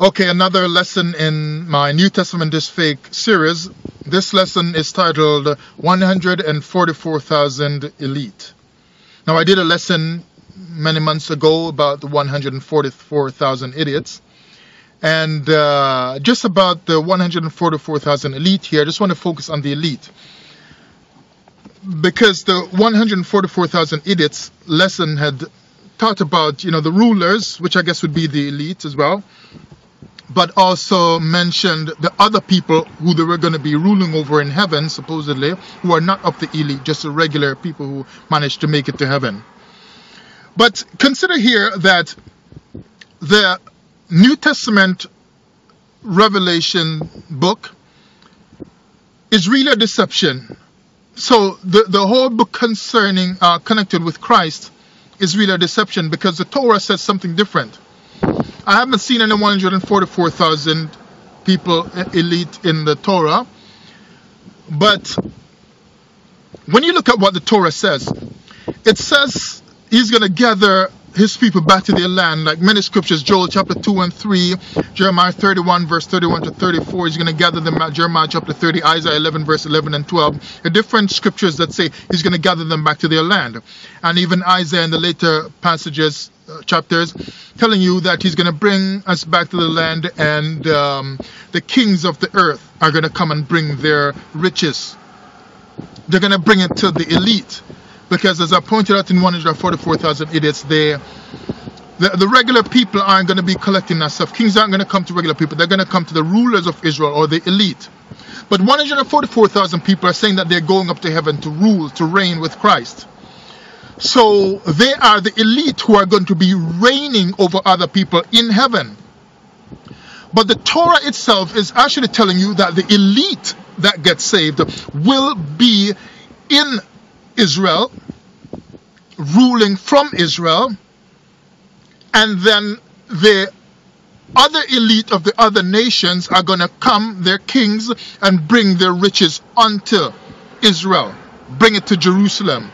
Okay, another lesson in my New Testament is Fake series. This lesson is titled 144,000 Elite. Now, I did a lesson many months ago about the 144,000 idiots. And just about the 144,000 elite here, I just want to focus on the elite. Because the 144,000 idiots lesson had taught about, the rulers, which I guess would be the elite as well, but also mentioned the other people who they were going to be ruling over in heaven, supposedly, who are not of the elite, just the regular people who managed to make it to heaven. But consider here that the New Testament Revelation book is really a deception. So the whole book concerning connected with Christ is really a deception, because the Torah says something different. I haven't seen any 144,000 people elite in the Torah, but when you look at what the Torah says, it says he's going to gather his people back to their land, like many scriptures, Joel chapter 2 and 3, Jeremiah 31 verse 31 to 34, he's going to gather them back, Jeremiah chapter 30, Isaiah 11 verse 11 and 12, the different scriptures that say he's going to gather them back to their land. And even Isaiah in the later passages, chapters, telling you that he's going to bring us back to the land, and the kings of the earth are going to come and bring their riches. They're going to bring it to the elite. Because as I pointed out in 144,000 idiots, the regular people aren't going to be collecting that stuff. Kings aren't going to come to regular people. They're going to come to the rulers of Israel, or the elite. But 144,000 people are saying that they're going up to heaven to rule, to reign with Christ. So they are the elite who are going to be reigning over other people in heaven. But the Torah itself is actually telling you that the elite that gets saved will be in Israel, ruling from Israel, and then the other elite of the other nations are going to come, their kings, and bring their riches unto Israel, bring it to Jerusalem,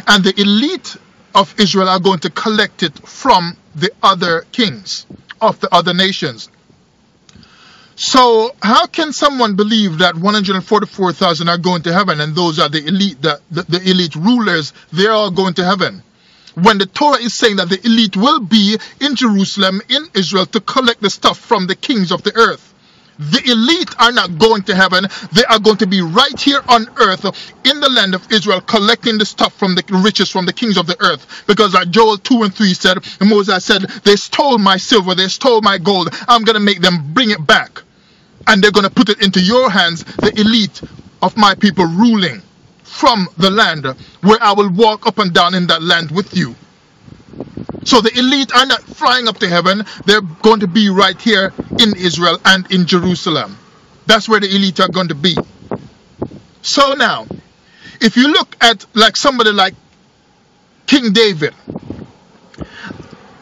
and the elite of Israel are going to collect it from the other kings of the other nations. So how can someone believe that 144,000 are going to heaven, and those are the elite, the elite rulers, they're all going to heaven, when the Torah is saying that the elite will be in Jerusalem, in Israel, to collect the stuff from the kings of the earth? The elite are not going to heaven. They are going to be right here on earth in the land of Israel, collecting the stuff from the riches from the kings of the earth. Because like Joel 2 and 3 said, and Moses said, they stole my silver, they stole my gold. I'm going to make them bring it back. And they're going to put it into your hands, the elite of my people ruling from the land, where I will walk up and down in that land with you. So the elite are not flying up to heaven. They're going to be right here in Israel and in Jerusalem. That's where the elite are going to be. So now, if you look at like somebody like King David,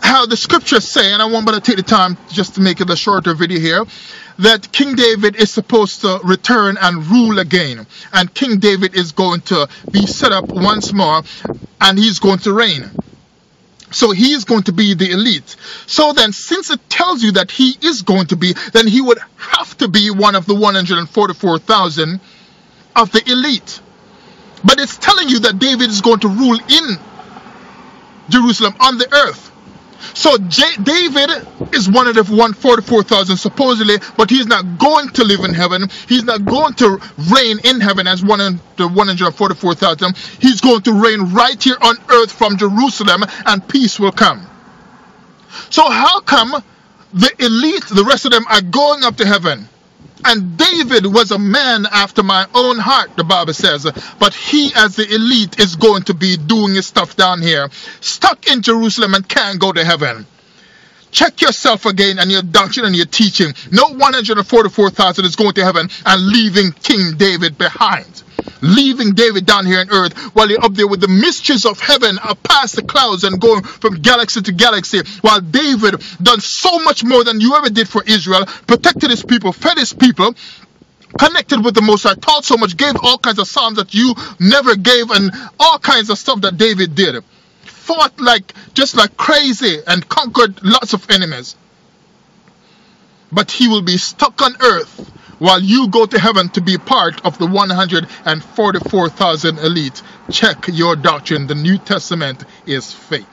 how the scriptures say, and I won't bother take the time just to make it a shorter video here, that King David is supposed to return and rule again. And King David is going to be set up once more, and he's going to reign. So he is going to be the elite. So then, since it tells you that he is going to be, then he would have to be one of the 144,000 of the elite. But it's telling you that David is going to rule in Jerusalem on the earth. So David is one of the 144,000 supposedly, but he's not going to live in heaven. He's not going to reign in heaven as one of the 144,000. He's going to reign right here on earth from Jerusalem, and peace will come. So how come the elite, the rest of them, are going up to heaven? And David was a man after my own heart, the Bible says. But he, as the elite, is going to be doing his stuff down here, stuck in Jerusalem, and can't go to heaven. Check yourself again and your doctrine and your teaching. No 144,000 is going to heaven and leaving King David behind. Leaving David down here on earth while you're up there with the mysteries of heaven past the clouds and going from galaxy to galaxy, while David done so much more than you ever did for Israel, protected his people, fed his people, connected with the Most High, taught so much, gave all kinds of psalms that you never gave, and all kinds of stuff that David did. Fought just like crazy and conquered lots of enemies. but he will be stuck on earth while you go to heaven to be part of the 144,000 elite. Check your doctrine. The New Testament is fake.